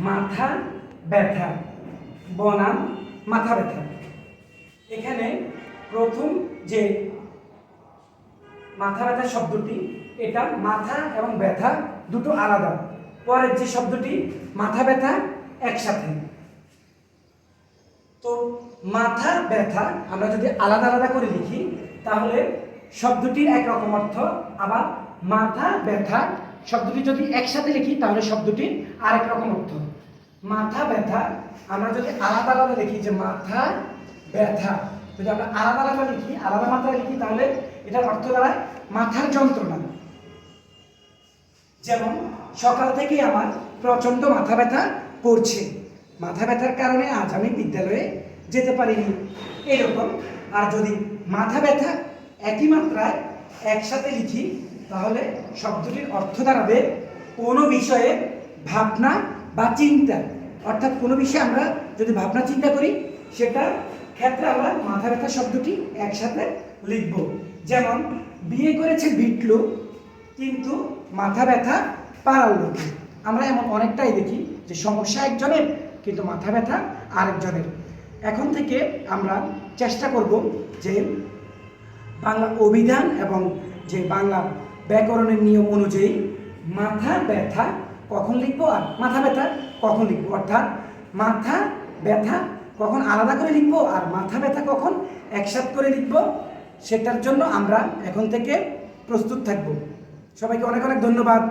মাথা ব্যথা বনাম মাথা ব্যথা। এখানে প্রথম যে মাথা ব্যথা শব্দটি, এটা মাথা এবং ব্যথা দুটো আলাদা। পরের যে শব্দটি মাথা ব্যথা একসাথে। তো মাথা ব্যথা আমরা যদি আলাদা আলাদা করে লিখি তাহলে শব্দটির একরকম অর্থ, আবার মাথা ব্যথা শব্দটি যদি একসাথে লিখি তাহলে শব্দটির আরেক রকম অর্থ। মাথা ব্যথা আমরা যদি আলাদা আলাদা লিখি, যে মাথা ব্যথা যদি আমরা আলাদা আলাদা লিখি, আলাদা মাত্রায় লিখি, তাহলে এটার অর্থ দাঁড়ায় মাথার যন্ত্রণা। যেমন সকাল থেকেই আমার প্রচণ্ড মাথা ব্যথা করছে, মাথা ব্যথার কারণে আজ আমি বিদ্যালয়ে যেতে পারিনি, এরকম। আর যদি মাথা ব্যথা একই মাত্রায় একসাথে লিখি তাহলে শব্দটির অর্থ দাঁড়াবে কোনো বিষয়ে ভাবনা বা চিন্তা। অর্থাৎ কোনো বিষয়ে আমরা যদি ভাবনা চিন্তা করি সেটার ক্ষেত্রে আমরা মাথা ব্যথা শব্দটি একসাথে লিখব। যেমন বিয়ে করেছে বিটলু কিন্তু মাথা ব্যথা পাড়ার লোকে। আমরা এমন অনেকটাই দেখি যে সমস্যা একজনের কিন্তু মাথা ব্যথা আরেকজনের। এখন থেকে আমরা চেষ্টা করব যে বাংলা অভিধান এবং যে বাংলা ব্যাকরণের নিয়ম অনুযায়ী মাথা ব্যথা কখন লিখবো আর মাথা ব্যথা কখন লিখবো, অর্থাৎ মাথা ব্যথা কখন আলাদা করে লিখবো আর মাথা ব্যথা কখন একসাথে করে লিখবো, সেটার জন্য আমরা এখন থেকে প্রস্তুত থাকব। সবাইকে অনেক অনেক ধন্যবাদ।